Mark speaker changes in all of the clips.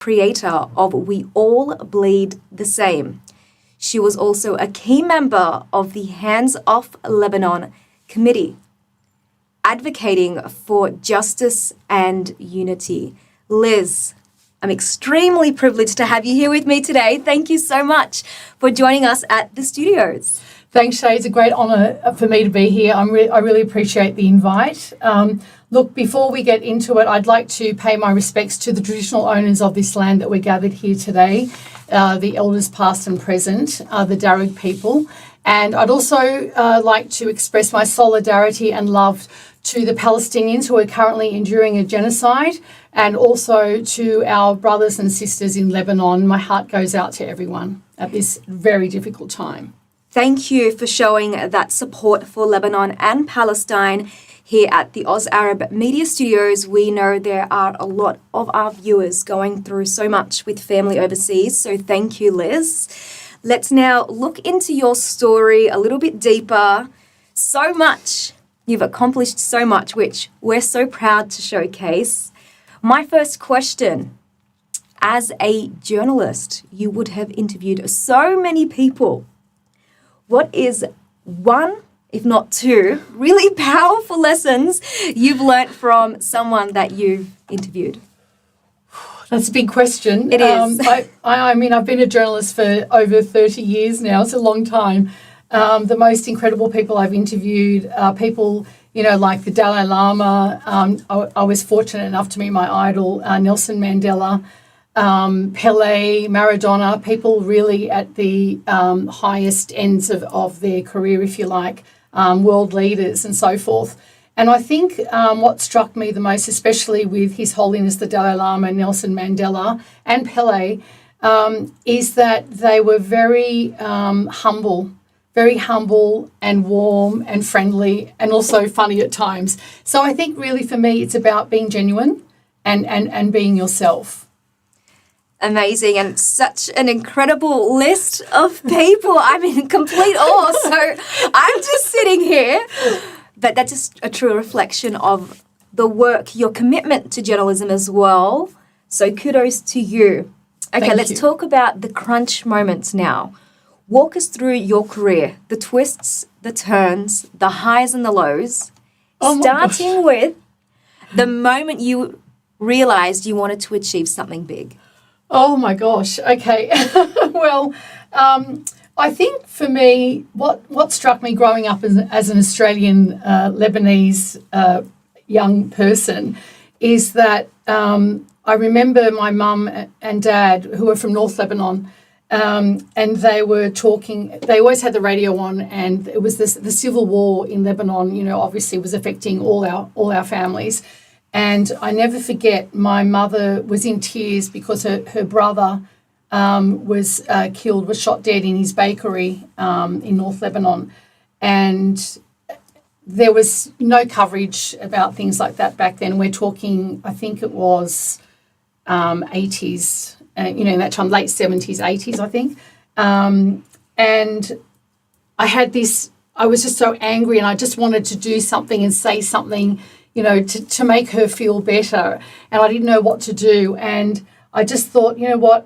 Speaker 1: creator of We All Bleed the Same. She was also a key member of the Hands Off Lebanon Committee, advocating for justice and unity. Liz, I'm extremely privileged to have you here with me today. Thank you so much for joining us at the studios.
Speaker 2: Thanks, Shay. It's a great honour for me to be here. I really appreciate the invite. Look, before we get into it, I'd like to pay my respects to the traditional owners of this land that we're gathered here today, the elders past and present, the Darug people. And I'd also like to express my solidarity and love to the Palestinians who are currently enduring a genocide, and also to our brothers and sisters in Lebanon. My heart goes out to everyone at this very difficult time.
Speaker 1: Thank you for showing that support for Lebanon and Palestine here at the Oz Arab Media Studios. We know there are a lot of our viewers going through so much with family overseas, so thank you, Liz. Let's now look into your story a little bit deeper. So much. You've accomplished so much, which we're so proud to showcase. My first question, as a journalist, you would have interviewed so many people. What is one, if not two, really powerful lessons you've learnt from someone that you've interviewed?
Speaker 2: That's a big question.
Speaker 1: It is.
Speaker 2: I mean, I've been a journalist for over 30 years now. It's a long time. The most incredible people I've interviewed are people, like the Dalai Lama. I was fortunate enough to meet my idol, Nelson Mandela, Pele, Maradona, people really at the highest ends of their career, if you like, world leaders and so forth. And I think what struck me the most, especially with His Holiness the Dalai Lama, Nelson Mandela and Pele, is that they were very humble and warm and friendly and also funny at times. So I think really for me it's about being genuine and being yourself.
Speaker 1: Amazing, and such an incredible list of people. I'm in complete awe, so I'm just sitting here. But that's just a true reflection of the work, your commitment to journalism as well. So kudos to you. Okay, let's talk about the crunch moments now. Walk us through your career, the twists, the turns, the highs and the lows, starting with the moment you realised you wanted to achieve something big.
Speaker 2: Oh, my gosh. Okay. Well, I think for me, what struck me growing up as an Australian Lebanese young person is that I remember my mum and dad, who were from North Lebanon, and they were talking. They always had the radio on, and it was the civil war in Lebanon. Obviously was affecting all our families. And I never forget, my mother was in tears because her brother was killed, was shot dead in his bakery in North Lebanon. And there was no coverage about things like that back then. We're talking, I think it was 80s, in that time, late 70s, 80s, I think. And I was just so angry, and I just wanted to do something and say something, to make her feel better. And I didn't know what to do. And I just thought,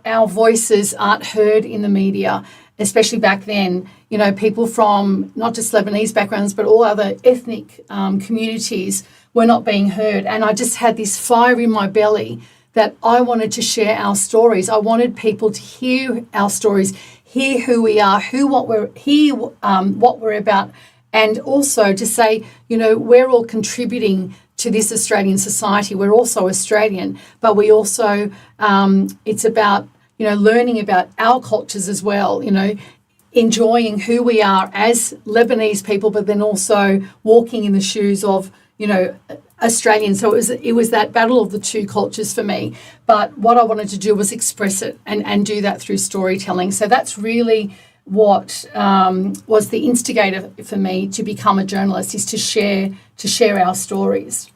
Speaker 2: our voices aren't heard in the media, especially back then. People from not just Lebanese backgrounds, but all other ethnic communities were not being heard. And I just had this fire in my belly that I wanted to share our stories. I wanted people to hear our stories, hear who we are, what we're about, and also to say, we're all contributing to this Australian society. We're also Australian, but we also, it's about, learning about our cultures as well, enjoying who we are as Lebanese people, but then also walking in the shoes of, Australians. So it was that battle of the two cultures for me. But what I wanted to do was express it and do that through storytelling. So that's really what was the instigator for me to become a journalist, is to share our stories.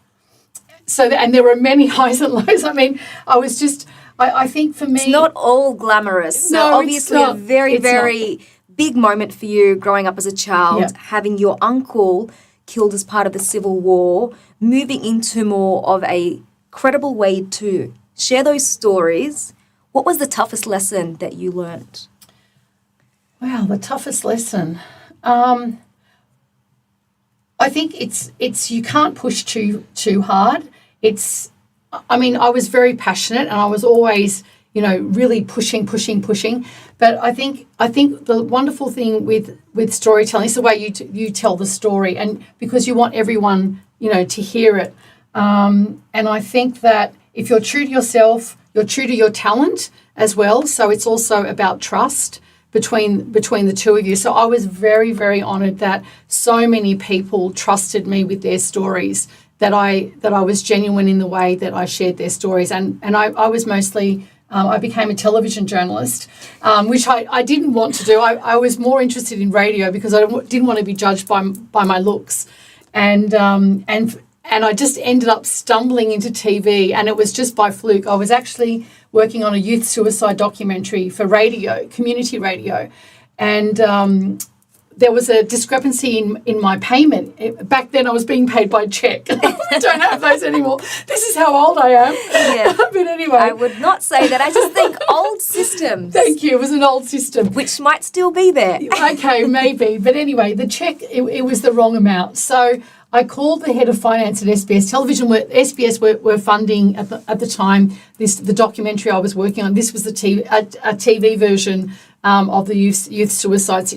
Speaker 2: So and there were many highs and lows. I mean, I think for me,
Speaker 1: it's not all glamorous.
Speaker 2: No,
Speaker 1: so obviously a very big moment for you growing up as a child, having your uncle killed as part of the Civil War, moving into more of a credible way to share those stories What was the toughest lesson that you learned?
Speaker 2: Wow, the toughest lesson. I think it's you can't push too hard. I was very passionate and I was always, really pushing. But I think the wonderful thing with storytelling is the way you tell the story, and because you want everyone, to hear it. And I think that if you're true to yourself, you're true to your talent as well. So it's also about trust between the two of you. So I was very, very honoured that so many people trusted me with their stories, that I was genuine in the way that I shared their stories. And I was mostly, I became a television journalist, which I didn't want to do. I was more interested in radio because I didn't want to be judged by my looks. And I just ended up stumbling into TV, and it was just by fluke. I was actually working on a youth suicide documentary for radio, community radio, and there was a discrepancy in my payment. Back then I was being paid by cheque. I don't have those anymore. This is how old I am.
Speaker 1: Yeah.
Speaker 2: But anyway.
Speaker 1: I would not say that. I just think old systems.
Speaker 2: Thank you. It was an old system.
Speaker 1: Which might still be there.
Speaker 2: Okay, maybe. But anyway, the cheque, it was the wrong amount. So I called the head of finance at SBS Television. SBS were funding at the time the documentary I was working on. This was a TV version of the youth suicide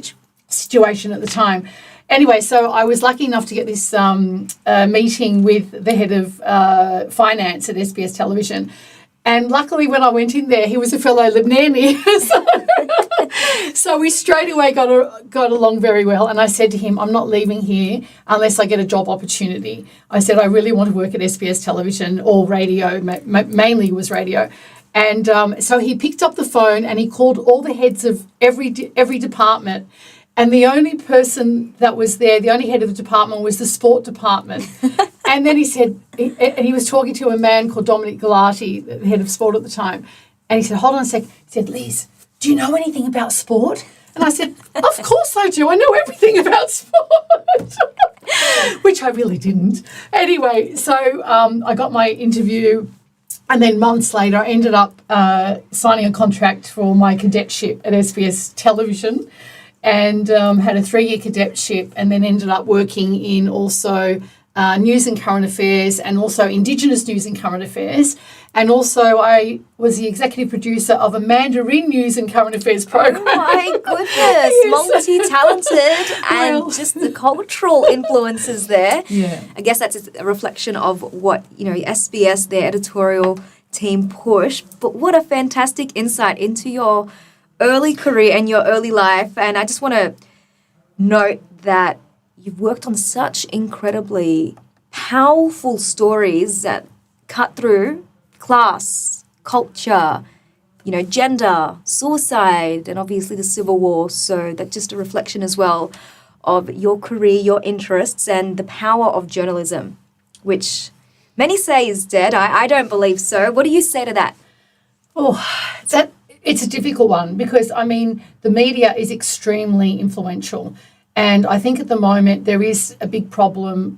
Speaker 2: situation at the time. Anyway, so I was lucky enough to get this meeting with the head of finance at SBS Television. And luckily when I went in there, he was a fellow Lebanese. So we straight away got along very well. And I said to him, I'm not leaving here unless I get a job opportunity. I said, I really want to work at SBS Television or radio, mainly was radio. And so he picked up the phone and he called all the heads of every department. And the only person that was there, the only head of the department, was the sport department. And then he said, and he was talking to a man called Dominic Galati, the head of sport at the time. And he said, hold on a sec. He said, Liz, do you know anything about sport? And I said, of course I do. I know everything about sport, which I really didn't. Anyway, so I got my interview. And then months later, I ended up signing a contract for my cadetship at SBS Television, and had a 3-year cadetship, and then ended up working in also news and current affairs, and also Indigenous news and current affairs. And also I was the executive producer of a Mandarin news and current affairs program.
Speaker 1: Oh my goodness, multi-talented and just the cultural influences there.
Speaker 2: Yeah.
Speaker 1: I guess that's a reflection of what, SBS, their editorial team push. But what a fantastic insight into your early career and your early life. And I just want to note that you've worked on such incredibly powerful stories that cut through class, culture, gender, suicide, and obviously the Civil War. So that's just a reflection as well of your career, your interests, and the power of journalism, which many say is dead. I don't believe so. What do you say to that?
Speaker 2: It's a difficult one because, the media is extremely influential. And I think at the moment there is a big problem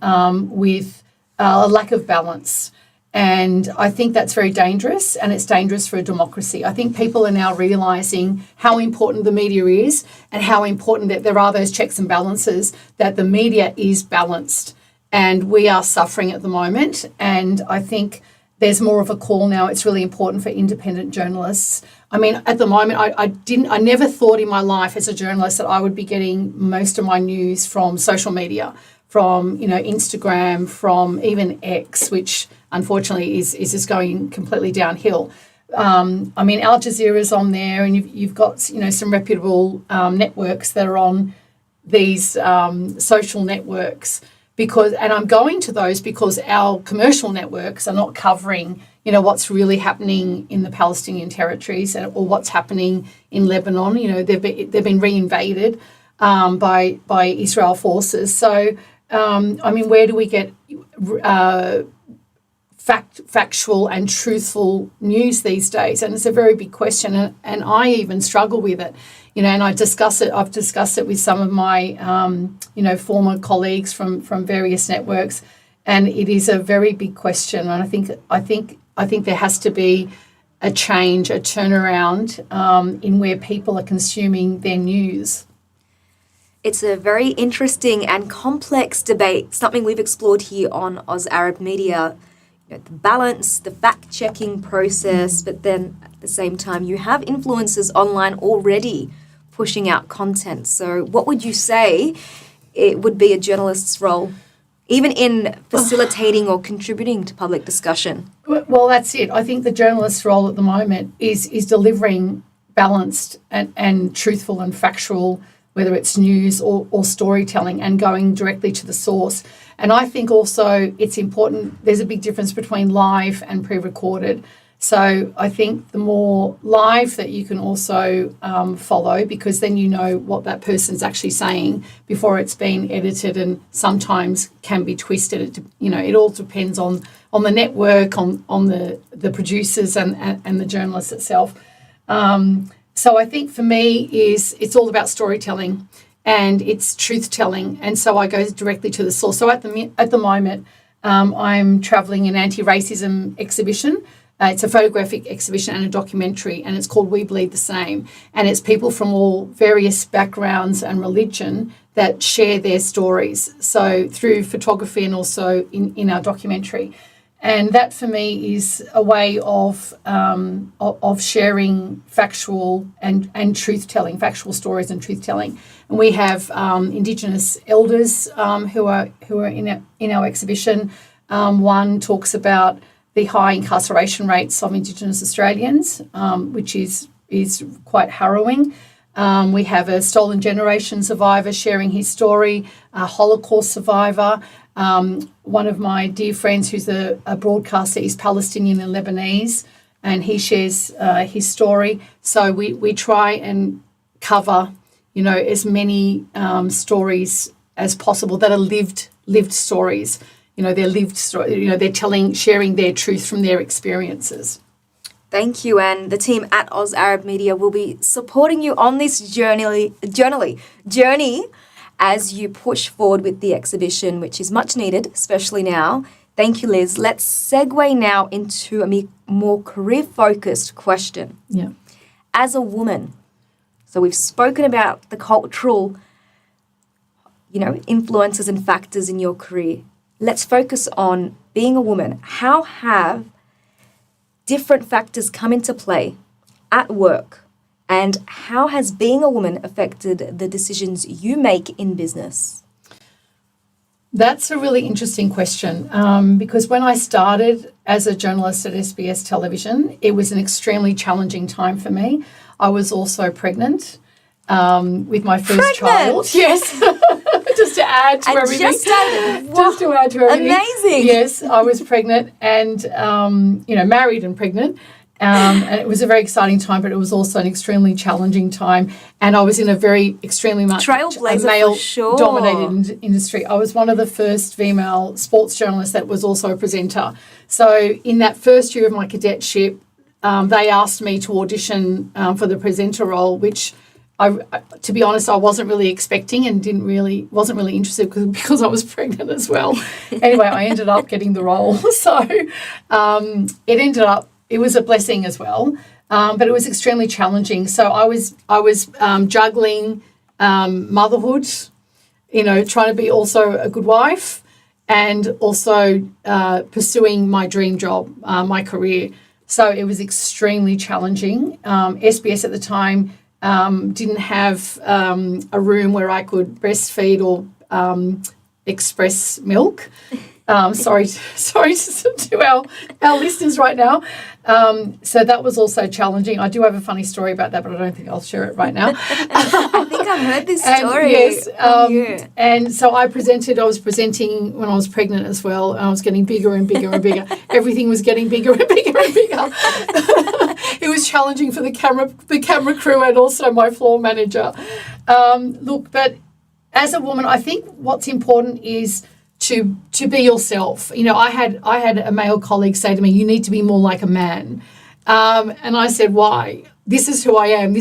Speaker 2: with a lack of balance. And I think that's very dangerous, and it's dangerous for a democracy. I think people are now realising how important the media is and how important that there are those checks and balances, that the media is balanced. And we are suffering at the moment. And I think there's more of a call now. It's really important for independent journalists. At the moment, I never thought in my life as a journalist that I would be getting most of my news from social media, from Instagram, from even X, which unfortunately is just going completely downhill. Al Jazeera's on there, and you've got some reputable networks that are on these social networks. And I'm going to those because our commercial networks are not covering, what's really happening in the Palestinian territories or what's happening in Lebanon. They've been reinvaded by Israel forces. So, where do we get factual and truthful news these days? And it's a very big question, and I even struggle with it. And I've discussed it with some of my, former colleagues from various networks, and it is a very big question. And I think there has to be a change, a turnaround in where people are consuming their news.
Speaker 1: It's a very interesting and complex debate, something we've explored here on Oz Arab Media. The balance, the fact-checking process, but then at the same time, you have influencers online already pushing out content. So what would you say it would be a journalist's role, even in facilitating or contributing to public discussion?
Speaker 2: Well, that's it. I think the journalist's role at the moment is delivering balanced and truthful and factual, whether it's news or storytelling, and going directly to the source. And I think also it's important, there's a big difference between live and pre-recorded. So I think the more live that you can also follow, because then you know what that person's actually saying before it's been edited, and sometimes can be twisted. It all depends on the network, on the producers and the journalist itself. So I think for me it's all about storytelling and it's truth-telling, and so I go directly to the source. So at the moment, I'm travelling an anti-racism exhibition. It's a photographic exhibition and a documentary, and it's called We Bleed the Same. And it's people from all various backgrounds and religion that share their stories, so through photography and also in our documentary. And that for me is a way of sharing factual and truth-telling, factual stories and truth-telling. And we have Indigenous elders who are in our exhibition. One talks about the high incarceration rates of Indigenous Australians, which is quite harrowing. We have a stolen generation survivor sharing his story, a Holocaust survivor. One of my dear friends who's a broadcaster is Palestinian and Lebanese, and he shares his story. So we try and cover, as many stories as possible that are lived stories. They're lived story. They're sharing their truth from their experiences.
Speaker 1: Thank you, and the team at Oz Arab Media will be supporting you on this journey as you push forward with the exhibition, which is much needed, especially now. Thank you, Liz. Let's segue now into a more career-focused question.
Speaker 2: Yeah.
Speaker 1: As a woman, so we've spoken about the cultural, influences and factors in your career. Let's focus on being a woman. How have different factors come into play at work? And how has being a woman affected the decisions you make in business?
Speaker 2: That's a really interesting question because when I started as a journalist at SBS Television, it was an extremely challenging time for me. I was also pregnant with my first child. Yes. Just to add to everything. Just to add to everything.
Speaker 1: Amazing.
Speaker 2: Yes, I was pregnant and, married and pregnant. And it was a very exciting time, but it was also an extremely challenging time. And I was in a very extremely much male-dominated industry. I was one of the first female sports journalists that was also a presenter. So in that first year of my cadetship, they asked me to audition for the presenter role, which to be honest, I wasn't really expecting and wasn't really interested because I was pregnant as well. Anyway, I ended up getting the role. So it was a blessing as well, but it was extremely challenging. So I was juggling motherhood, trying to be also a good wife and also pursuing my dream job, my career. So it was extremely challenging. SBS at the time didn't have a room where I could breastfeed or express milk. Sorry to our listeners right now. So that was also challenging. I do have a funny story about that, but I don't think I'll share it right now.
Speaker 1: I think I've heard this story.
Speaker 2: Yes, and so I was presenting when I was pregnant as well, and I was getting bigger and bigger and bigger. Everything was getting bigger and bigger and bigger. It was challenging for the camera crew and also my floor manager. But as a woman, I think what's important is to be yourself. I had a male colleague say to me, "You need to be more like a man," and I said, "Why? This is who I am.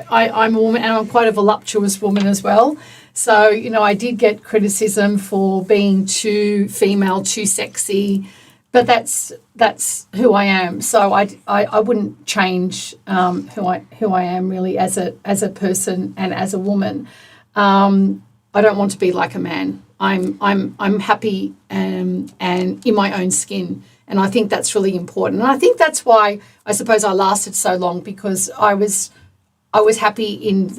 Speaker 2: I'm a woman, and I'm quite a voluptuous woman as well." So I did get criticism for being too female, too sexy, but that's that's who I am. So I wouldn't change who I am really as a person and as a woman. I don't want to be like a man. I'm happy and in my own skin, and I think that's really important. And I think that's why I suppose I lasted so long, because I was happy in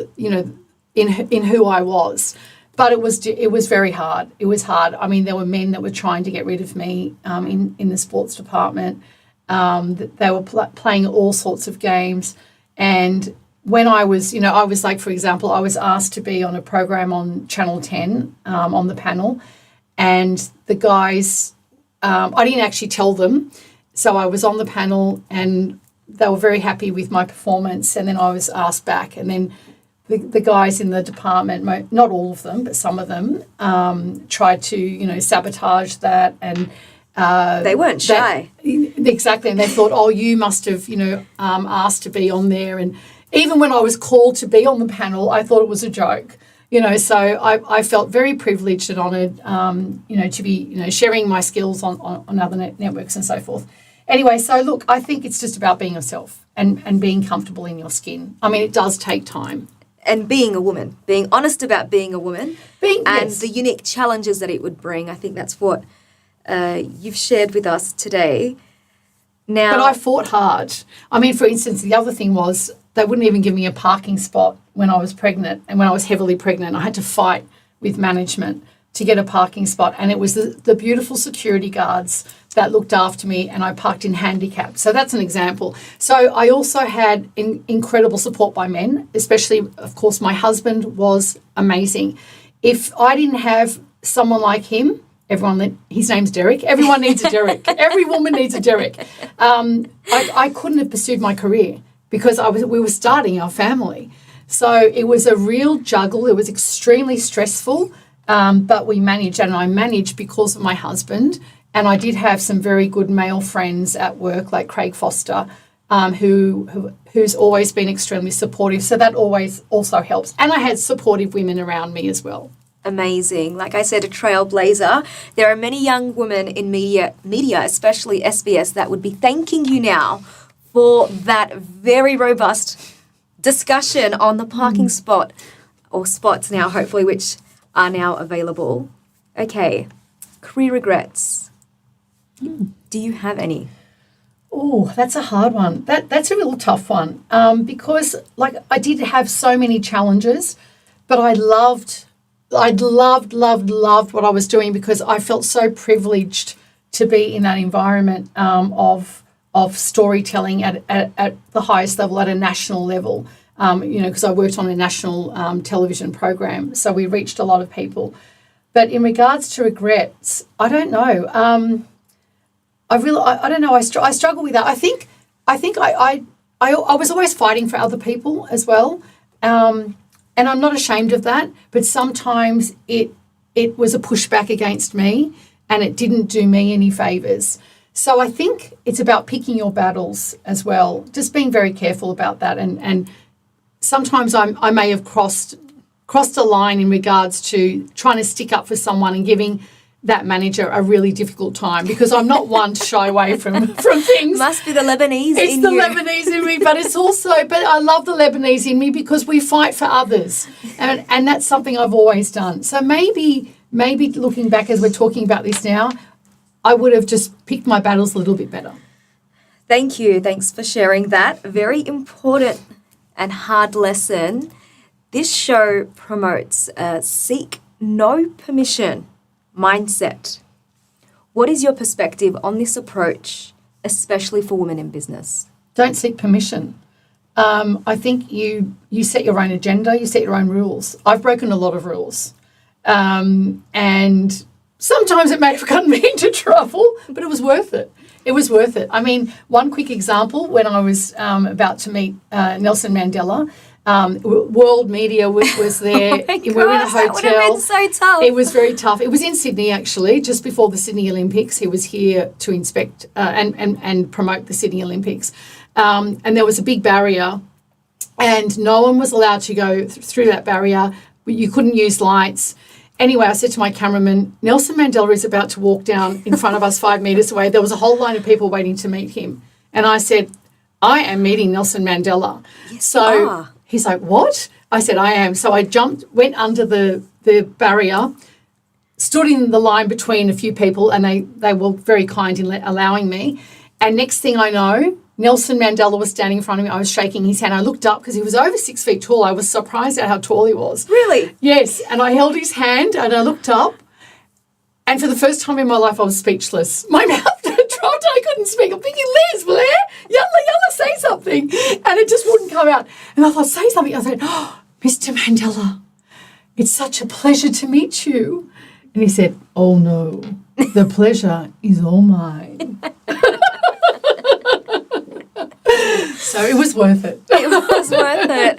Speaker 2: who I was. But it was very hard. It was hard. I mean, there were men that were trying to get rid of me in the sports department. They were playing all sorts of games. And when I was like, for example, I was asked to be on a program on Channel 10 on the panel. And the guys, I didn't actually tell them. So I was on the panel and they were very happy with my performance. And then I was asked back. And then the guys in the department, not all of them, but some of them, tried to, sabotage that. And
Speaker 1: they weren't shy.
Speaker 2: Exactly. And they thought, oh, you must have, asked to be on there. And even when I was called to be on the panel, I thought it was a joke. So I felt very privileged and honoured, to be, sharing my skills on other networks and so forth. Anyway, so look, I think it's just about being yourself and being comfortable in your skin. I mean, it does take time.
Speaker 1: And being a woman, being honest about being a woman, and
Speaker 2: yes.
Speaker 1: the unique challenges that it would bring. I think that's what you've shared with us today. Now,
Speaker 2: but I fought hard. I mean, for instance, the other thing was they wouldn't even give me a parking spot when I was pregnant, and when I was heavily pregnant, I had to fight with management to get a parking spot. And it was the beautiful security guards that looked after me, and I parked in handicap. So that's an example. So I also had incredible support by men, especially, of course, my husband was amazing. If I didn't have someone like him, his name's Derek, everyone needs a Derek. Every woman needs a Derek. I couldn't have pursued my career because we were starting our family. So it was a real juggle. It was extremely stressful. But we managed, and I managed because of my husband. And I did have some very good male friends at work, like Craig Foster, who's always been extremely supportive. So that always also helps. And I had supportive women around me as well.
Speaker 1: Amazing. Like I said, a trailblazer. There are many young women in media, especially SBS, that would be thanking you now for that very robust discussion on the parking spot, or spots now, hopefully, which are now available. Okay, career regrets. Do you have any?
Speaker 2: Oh, that's a hard one. That's a real tough one, because I did have so many challenges, but I loved what I was doing, because I felt so privileged to be in that environment of storytelling at the highest level, at a national level. Because I worked on a national television program, so we reached a lot of people. But in regards to regrets, I don't know. I don't know. I struggle with that. I think I was always fighting for other people as well, and I'm not ashamed of that. But sometimes it was a pushback against me, and it didn't do me any favours. So I think it's about picking your battles as well. Just being very careful about that, and sometimes I may have crossed a line in regards to trying to stick up for someone and giving that manager a really difficult time, because I'm not one to shy away from things.
Speaker 1: Must be the Lebanese
Speaker 2: it's
Speaker 1: in
Speaker 2: the
Speaker 1: you.
Speaker 2: Lebanese in me, but I love the Lebanese in me, because we fight for others, and that's something I've always done. So maybe looking back as we're talking about this now, I would have just picked my battles a little bit better.
Speaker 1: Thank you. Thanks for sharing that. Very important and hard lesson. This show promotes a seek no permission mindset. What is your perspective on this approach, especially for women in business?
Speaker 2: Don't seek permission. I think you set your own agenda, you set your own rules. I've broken a lot of rules. And sometimes it may have gotten me into trouble, but it was worth it. It was worth it. I mean, one quick example, when I was about to meet Nelson Mandela, world media was there.
Speaker 1: Oh
Speaker 2: we were in a hotel.
Speaker 1: That would have been so tough.
Speaker 2: It was very tough. It was in Sydney, actually, just before the Sydney Olympics. He was here to inspect and promote the Sydney Olympics. And there was a big barrier, and no one was allowed to go through that barrier. You couldn't use lights. Anyway, I said to my cameraman, Nelson Mandela is about to walk down in front of us 5 metres away. There was a whole line of people waiting to meet him. And I said, I am meeting Nelson Mandela.
Speaker 1: Yes,
Speaker 2: So he's like, what? I said, I am. So I went under the barrier, stood in the line between a few people, and they were very kind in allowing me. And next thing I know, Nelson Mandela was standing in front of me. I was shaking his hand. I looked up because he was over 6 feet tall. I was surprised at how tall he was.
Speaker 1: Really?
Speaker 2: Yes. And I held his hand and I looked up. And for the first time in my life, I was speechless. My mouth dropped. I couldn't speak. I'm thinking, Liz, Blair, yalla, say something. And it just wouldn't come out. And I thought, say something. I said, oh, Mr. Mandela, it's such a pleasure to meet you. And he said, oh, no, the pleasure is all mine. So it was worth it.
Speaker 1: It was worth it.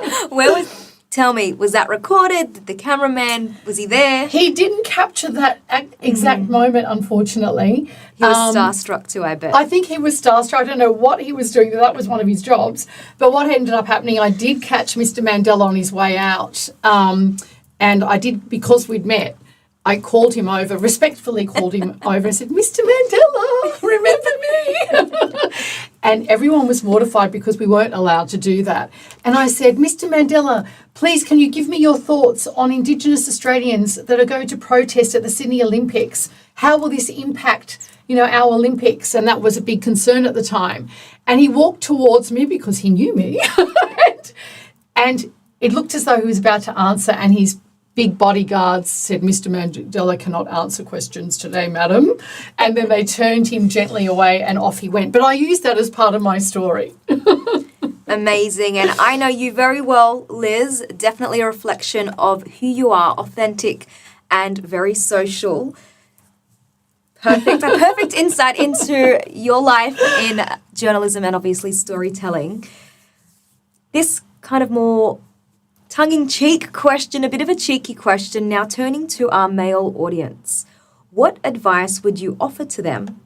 Speaker 1: Tell me, was that recorded? Did the cameraman, was he there?
Speaker 2: He didn't capture that exact moment, unfortunately.
Speaker 1: He was starstruck too, I bet.
Speaker 2: I think he was starstruck. I don't know what he was doing. That was one of his jobs. But what ended up happening, I did catch Mr. Mandela on his way out. And I did, because we'd met, I called him over, respectfully called him over and said, Mr. Mandela, remember me? And everyone was mortified because we weren't allowed to do that. And I said, Mr. Mandela, please, can you give me your thoughts on Indigenous Australians that are going to protest at the Sydney Olympics? How will this impact, our Olympics? And that was a big concern at the time. And he walked towards me because he knew me. and it looked as though he was about to answer, and his big bodyguards said, Mr. Mandela cannot answer questions today, madam. And then they turned him gently away and off he went. But I used that as part of my story.
Speaker 1: Amazing. And I know you very well, Liz. Definitely a reflection of who you are, authentic and very social. Perfect. A perfect insight into your life in journalism and obviously storytelling. This kind of more tongue-in-cheek question, a bit of a cheeky question, now turning to our male audience. What advice would you offer to them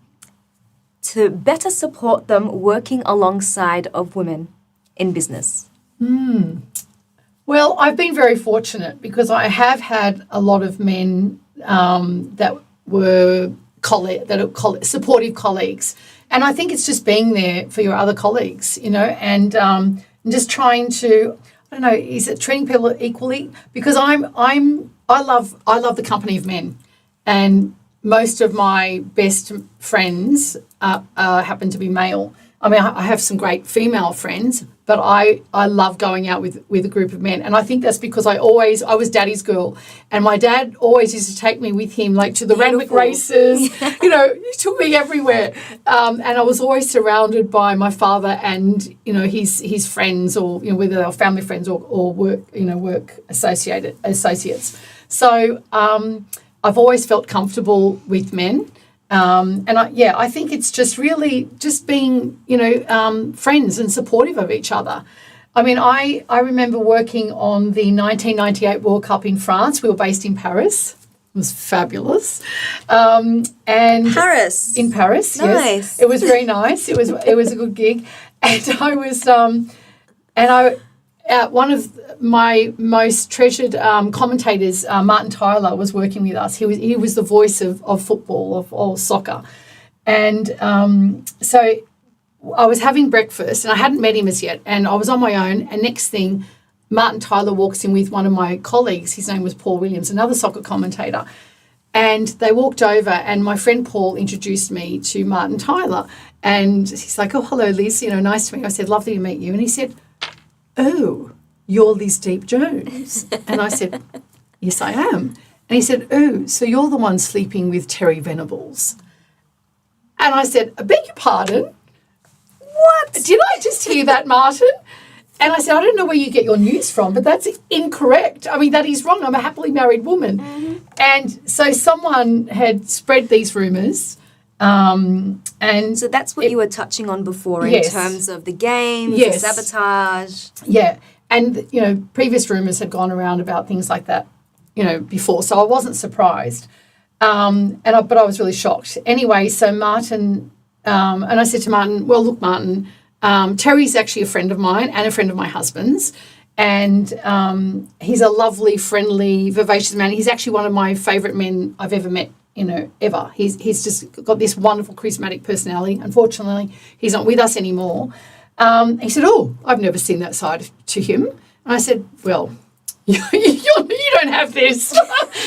Speaker 1: to better support them working alongside of women in business?
Speaker 2: Well, I've been very fortunate because I have had a lot of men that were supportive colleagues. And I think it's just being there for your other colleagues, and just trying to, I don't know, is it treating people equally? Because I love the company of men, and most of my best friends happen to be male. I mean, I have some great female friends, but I love going out with a group of men. And I think that's because I was daddy's girl. And my dad always used to take me with him, like to the Randwick races. He took me everywhere. And I was always surrounded by my father and, his friends, or, whether they were family friends or work associates. So I've always felt comfortable with men. I think it's just really just being, friends and supportive of each other. I mean, I remember working on the 1998 World Cup in France. We were based in Paris. It was fabulous. And
Speaker 1: Paris.
Speaker 2: In Paris,
Speaker 1: nice.
Speaker 2: Yes. It was very nice. It was a good gig. And I was, one of my most treasured commentators, Martin Tyler, was working with us. He was the voice of football, of soccer. And so I was having breakfast, and I hadn't met him as yet, and I was on my own, and next thing, Martin Tyler walks in with one of my colleagues. His name was Paul Williams, another soccer commentator. And they walked over, and my friend Paul introduced me to Martin Tyler. And he's like, oh, hello, Liz, nice to meet you. I said, lovely to meet you. And he said, oh, you're Liz Deep Jones. And I said, yes, I am. And he said, oh, so you're the one sleeping with Terry Venables. And I said, I beg your pardon? What? Did I just hear that, Martin? And I said, I don't know where you get your news from, but that's incorrect. I mean, that is wrong. I'm a happily married woman. Mm-hmm. And so someone had spread these rumours. And
Speaker 1: so that's what you were touching on before in terms of the games, the sabotage.
Speaker 2: Yeah. And, previous rumours had gone around about things like that, before. So I wasn't surprised. But I was really shocked. Anyway, so Martin, and I said to Martin, well, look, Martin, Terry's actually a friend of mine and a friend of my husband's. And he's a lovely, friendly, vivacious man. He's actually one of my favourite men I've ever met, ever. He's just got this wonderful, charismatic personality. Unfortunately, he's not with us anymore. He said, "Oh, I've never seen that side to him." And I said, "Well, you don't have this.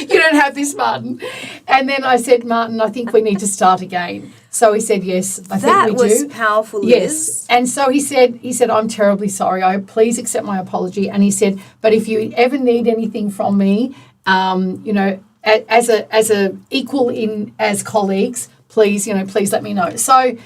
Speaker 2: You don't have this, Martin." And then I said, "Martin, I think we need to start again." So he said, "Yes, I think we do."
Speaker 1: That was powerful, Liz.
Speaker 2: Yes. And so he said, "I'm terribly sorry. Please accept my apology." And he said, "But if you ever need anything from me, as a equal as colleagues, please let me know." So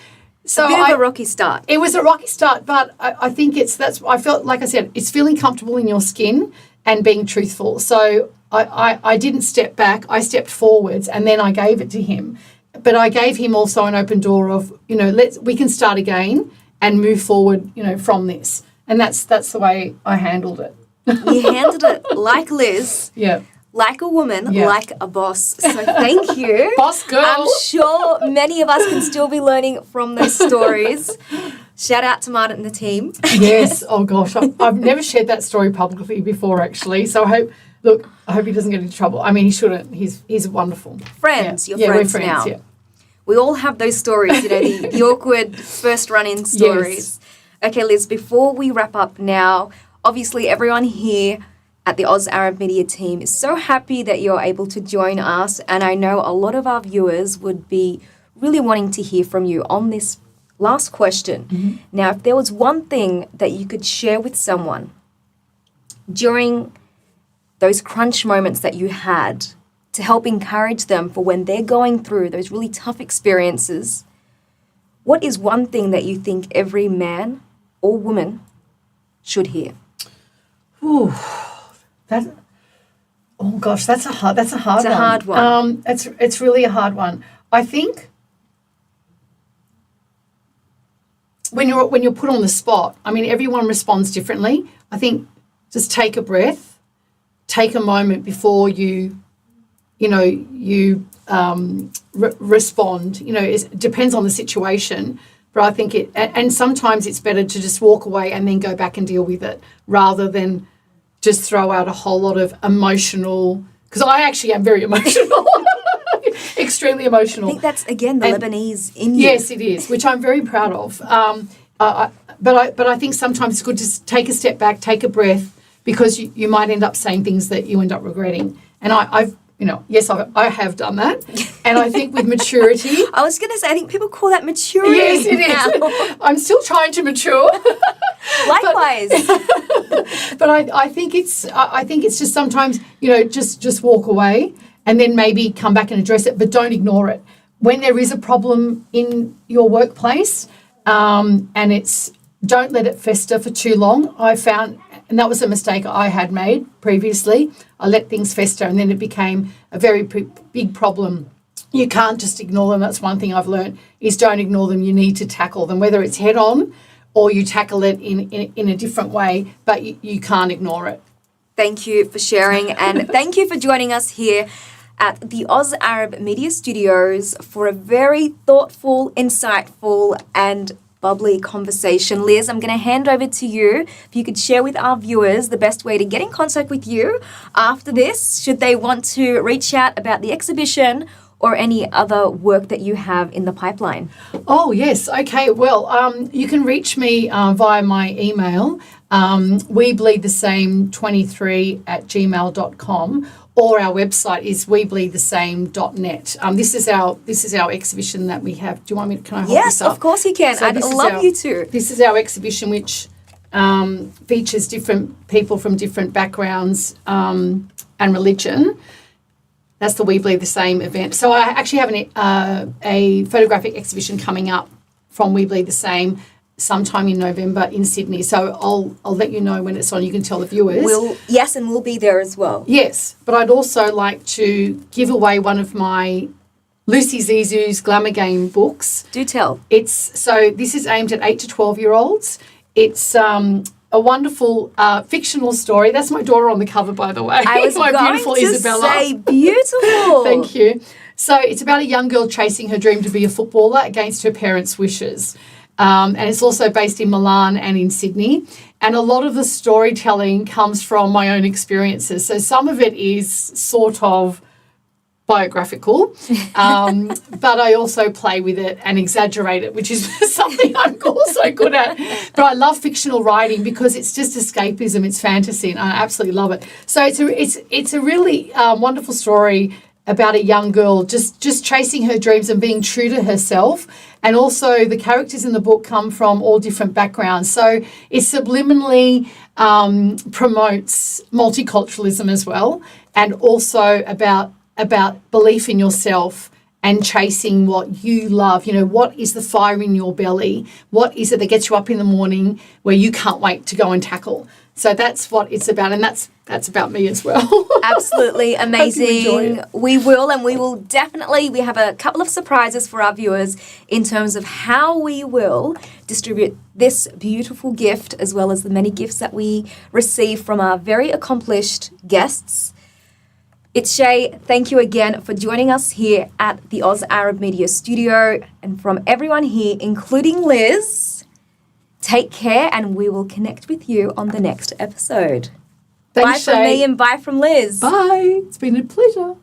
Speaker 1: a bit of a rocky start.
Speaker 2: It was a rocky start, but I think I felt, like I said, it's feeling comfortable in your skin and being truthful. So I didn't step back. I stepped forwards, and then I gave it to him. But I gave him also an open door of, we can start again and move forward, from this. And that's the way I handled it.
Speaker 1: You handled it like Liz.
Speaker 2: Yeah.
Speaker 1: Like a woman,
Speaker 2: Yeah.
Speaker 1: like a boss. So thank you.
Speaker 2: Boss girl.
Speaker 1: I'm sure many of us can still be learning from those stories. Shout out to Martin and the team.
Speaker 2: Yes. Oh, gosh. I've never shared that story publicly before, actually. So I hope he doesn't get into trouble. I mean, he shouldn't. He's wonderful.
Speaker 1: Friends.
Speaker 2: Yeah.
Speaker 1: You're friends
Speaker 2: we're friends
Speaker 1: now.
Speaker 2: Yeah.
Speaker 1: We all have those stories, the awkward first run-in stories. Yes. Okay, Liz, before we wrap up now, obviously everyone here at the Oz Arab Media team is so happy that you're able to join us, and I know a lot of our viewers would be really wanting to hear from you on this last question. Mm-hmm. Now, if there was one thing that you could share with someone during those crunch moments that you had to help encourage them for when they're going through those really tough experiences, what is one thing that you think every man or woman should hear?
Speaker 2: Ooh. That's a hard one.
Speaker 1: It's a hard one.
Speaker 2: It's really a hard one. I think when you're put on the spot, I mean, everyone responds differently. I think just take a breath, take a moment before you respond. It depends on the situation, but I think and sometimes it's better to just walk away and then go back and deal with it rather than just throw out a whole lot of emotional, because I actually am very emotional, extremely emotional.
Speaker 1: I think that's, again, the Lebanese in you.
Speaker 2: Yes, it is, which I'm very proud of. But I think sometimes it's good to take a step back, take a breath, because you might end up saying things that you end up regretting. And I have done that. And I think with maturity.
Speaker 1: I was going to say, I think people call that maturity.
Speaker 2: Yes, it is. I'm still trying to mature.
Speaker 1: Likewise.
Speaker 2: But I think it's just sometimes, just walk away and then maybe come back and address it, but don't ignore it. When there is a problem in your workplace, and don't let it fester for too long. I found, and that was a mistake I had made previously. I let things fester and then it became a very big problem. You can't just ignore them. That's one thing I've learned, is don't ignore them. You need to tackle them, whether it's head on or you tackle it in a different way, but you can't ignore it.
Speaker 1: Thank you for sharing, and thank you for joining us here at the Oz Arab Media Studios for a very thoughtful, insightful, and bubbly conversation. Liz, I'm going to hand over to you. If you could share with our viewers the best way to get in contact with you after this, should they want to reach out about the exhibition or any other work that you have in the pipeline.
Speaker 2: Oh, yes. Okay. Well, you can reach me via my email, webleedthesame23@gmail.com, or our website is webleedthesame.net. This is our exhibition that we have. Do you want me? Can I hold this up?
Speaker 1: Yes, of course you can. I'd love you to.
Speaker 2: This is our exhibition, which features different people from different backgrounds and religion. That's the We Bleed the Same event. So I actually have a photographic exhibition coming up from We Bleed the Same sometime in November in Sydney. So I'll let you know when it's on. You can tell the viewers.
Speaker 1: And we'll be there as well.
Speaker 2: Yes, but I'd also like to give away one of my Lucy Zizou's Glamour Game books.
Speaker 1: Do tell.
Speaker 2: This is aimed at 8 to 12-year-olds. It's a wonderful fictional story. That's my daughter on the cover, by the way.
Speaker 1: I was
Speaker 2: my
Speaker 1: going
Speaker 2: beautiful
Speaker 1: to
Speaker 2: Isabella.
Speaker 1: say beautiful.
Speaker 2: Thank you. So it's about a young girl chasing her dream to be a footballer against her parents' wishes. and it's also based in Milan and in Sydney. And a lot of the storytelling comes from my own experiences. So some of it is sort of biographical, but I also play with it and exaggerate it, which is something I'm also good at. But I love fictional writing because it's just escapism, it's fantasy, and I absolutely love it. So it's a really wonderful story about a young girl just chasing her dreams and being true to herself. And also the characters in the book come from all different backgrounds. So it subliminally promotes multiculturalism as well, and also about belief in yourself and chasing what you love. You know, what is the fire in your belly? What is it that gets you up in the morning where you can't wait to go and tackle? So that's what it's about, and that's about me as well.
Speaker 1: Absolutely amazing.
Speaker 2: Hope you enjoy it.
Speaker 1: We will definitely, we have a couple of surprises for our viewers in terms of how we will distribute this beautiful gift, as well as the many gifts that we receive from our very accomplished guests. It's Chay. Thank you again for joining us here at the Oz Arab Media Studio. And from everyone here, including Liz, take care, and we will connect with you on the next episode.
Speaker 2: Thanks,
Speaker 1: bye from
Speaker 2: Chay.
Speaker 1: me and bye from Liz.
Speaker 2: Bye. It's been a pleasure.